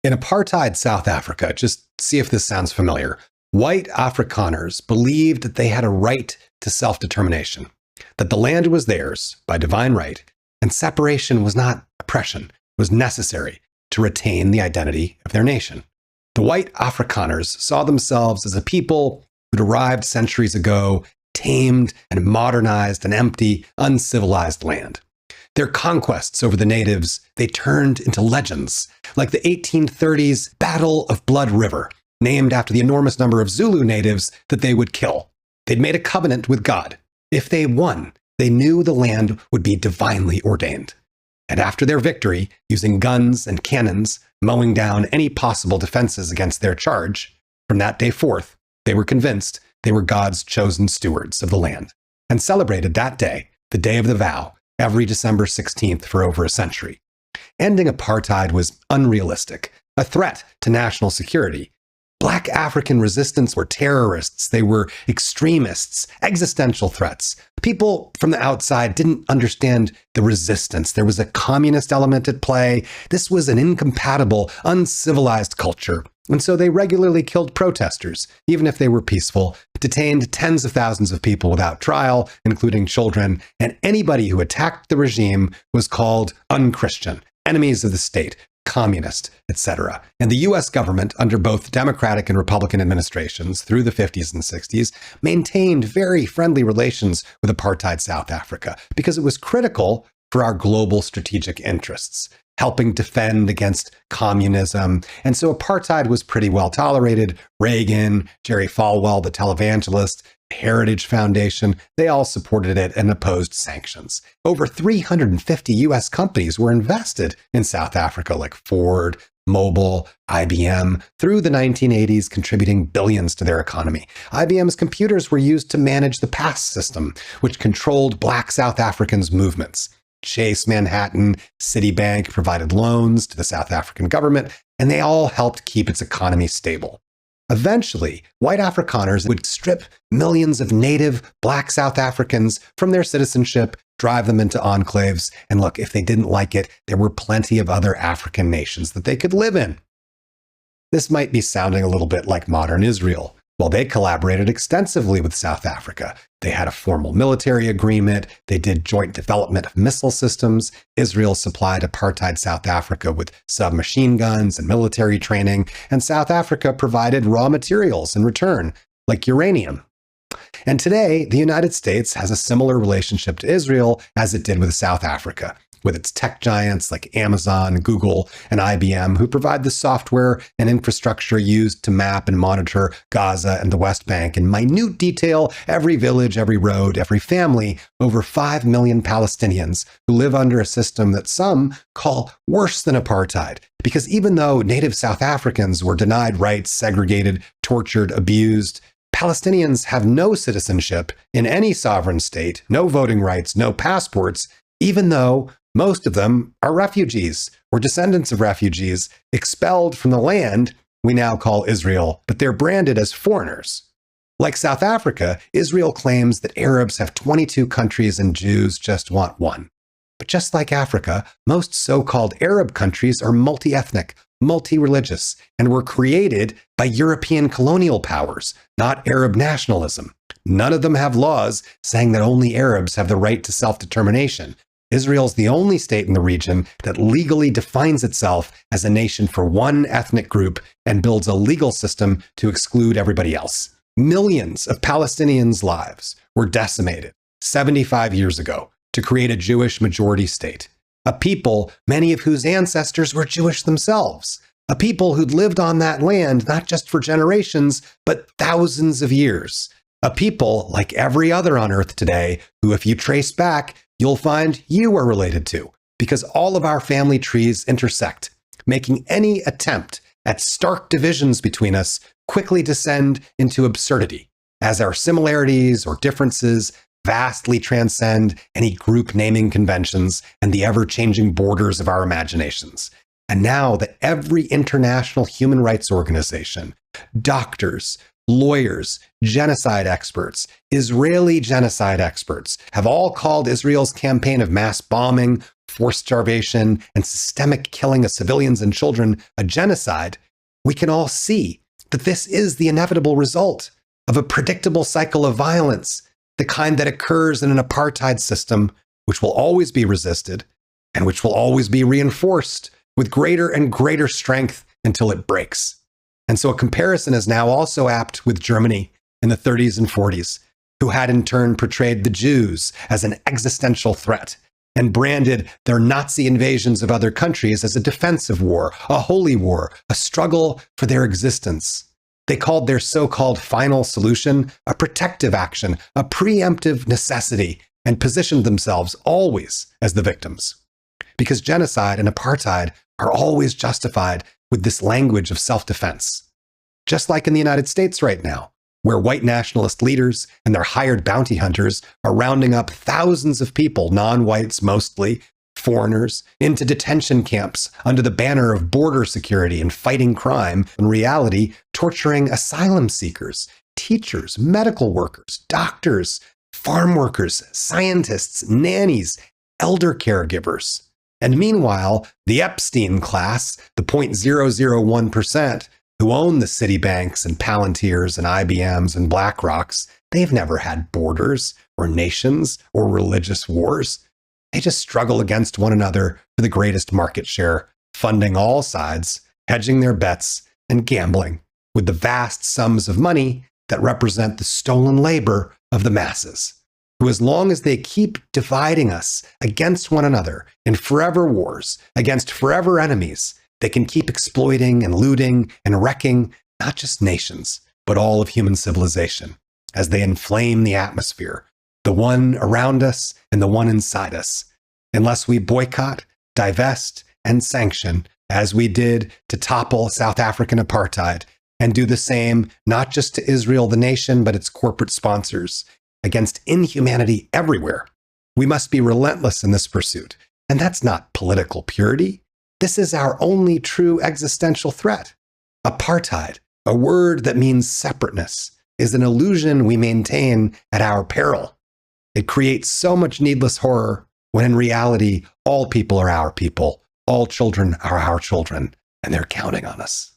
In apartheid South Africa, just see if this sounds familiar, white Afrikaners believed that they had a right to self-determination, that the land was theirs by divine right, and separation was not oppression, it was necessary to retain the identity of their nation. The white Afrikaners saw themselves as a people who'd arrived centuries ago, tamed and modernized an empty, uncivilized land. Their conquests over the natives, they turned into legends, like the 1830s Battle of Blood River, named after the enormous number of Zulu natives that they would kill. They'd made a covenant with God. If they won, they knew the land would be divinely ordained. And after their victory, using guns and cannons, mowing down any possible defenses against their charge, from that day forth, they were convinced they were God's chosen stewards of the land, and celebrated that day, the Day of the Vow, every December 16th for over a century. Ending apartheid was unrealistic, a threat to national security. Black African resistance were terrorists, they were extremists, existential threats. People from the outside didn't understand the resistance. There was a communist element at play. This was an incompatible, uncivilized culture. And so they regularly killed protesters, even if they were peaceful, detained tens of thousands of people without trial, including children, and anybody who attacked the regime was called unchristian, enemies of the state, communist, etc. And the US government, under both Democratic and Republican administrations through the 50s and 60s, maintained very friendly relations with apartheid South Africa because it was critical for our global strategic interests, helping defend against communism. And so apartheid was pretty well tolerated. Reagan, Jerry Falwell, the televangelist, Heritage Foundation, they all supported it and opposed sanctions. Over 350 US companies were invested in South Africa, like Ford, Mobil, IBM, through the 1980s, contributing billions to their economy. IBM's computers were used to manage the PASS system, which controlled Black South Africans' movements. Chase Manhattan, Citibank provided loans to the South African government, and they all helped keep its economy stable. Eventually, white Afrikaners would strip millions of native Black South Africans from their citizenship, drive them into enclaves, and look, if they didn't like it, there were plenty of other African nations that they could live in. This might be sounding a little bit like modern Israel. Well, they collaborated extensively with South Africa. They had a formal military agreement. They did joint development of missile systems. Israel supplied apartheid South Africa with submachine guns and military training. And South Africa provided raw materials in return, like uranium. And today, the United States has a similar relationship to Israel as it did with South Africa, with its tech giants like Amazon, Google, and IBM, who provide the software and infrastructure used to map and monitor Gaza and the West Bank in minute detail, every village, every road, every family, over 5 million Palestinians who live under a system that some call worse than apartheid. Because even though native South Africans were denied rights, segregated, tortured, abused, Palestinians have no citizenship in any sovereign state, no voting rights, no passports, even though most of them are refugees or descendants of refugees expelled from the land we now call Israel, but they're branded as foreigners. Like South Africa, Israel claims that Arabs have 22 countries and Jews just want one. But just like Africa, most so-called Arab countries are multi-ethnic, multi-religious, and were created by European colonial powers, not Arab nationalism. None of them have laws saying that only Arabs have the right to self-determination. Israel's the only state in the region that legally defines itself as a nation for one ethnic group and builds a legal system to exclude everybody else. Millions of Palestinians' lives were decimated 75 years ago to create a Jewish majority state, a people many of whose ancestors were Jewish themselves, a people who'd lived on that land not just for generations, but thousands of years, a people like every other on Earth today who, if you trace back, you'll find you are related to, because all of our family trees intersect, making any attempt at stark divisions between us quickly descend into absurdity, as our similarities or differences vastly transcend any group naming conventions and the ever-changing borders of our imaginations. And now that every international human rights organization, doctors, lawyers, genocide experts, Israeli genocide experts have all called Israel's campaign of mass bombing, forced starvation, and systemic killing of civilians and children a genocide, we can all see that this is the inevitable result of a predictable cycle of violence, the kind that occurs in an apartheid system, which will always be resisted and which will always be reinforced with greater and greater strength until it breaks. And so a comparison is now also apt with Germany in the 30s and 40s, who had in turn portrayed the Jews as an existential threat and branded their Nazi invasions of other countries as a defensive war, a holy war, a struggle for their existence. They called their so-called final solution a protective action, a preemptive necessity, and positioned themselves always as the victims. Because genocide and apartheid are always justified with this language of self-defense. Just like in the United States right now, where white nationalist leaders and their hired bounty hunters are rounding up thousands of people, non-whites mostly, foreigners, into detention camps under the banner of border security and fighting crime, in reality, torturing asylum seekers, teachers, medical workers, doctors, farm workers, scientists, nannies, elder caregivers. And meanwhile, the Epstein class, the 0.001%, who own the Citibanks and Palantirs and IBMs and BlackRocks, they've never had borders or nations or religious wars. They just struggle against one another for the greatest market share, funding all sides, hedging their bets, and gambling with the vast sums of money that represent the stolen labor of the masses, who, as long as they keep dividing us against one another in forever wars, against forever enemies, they can keep exploiting and looting and wrecking not just nations, but all of human civilization, as they inflame the atmosphere, the one around us and the one inside us, unless we boycott, divest, and sanction, as we did to topple South African apartheid, and do the same not just to Israel, the nation, but its corporate sponsors, against inhumanity everywhere. We must be relentless in this pursuit. And that's not political purity. This is our only true existential threat. Apartheid, a word that means separateness, is an illusion we maintain at our peril. It creates so much needless horror when in reality, all people are our people, all children are our children, and they're counting on us.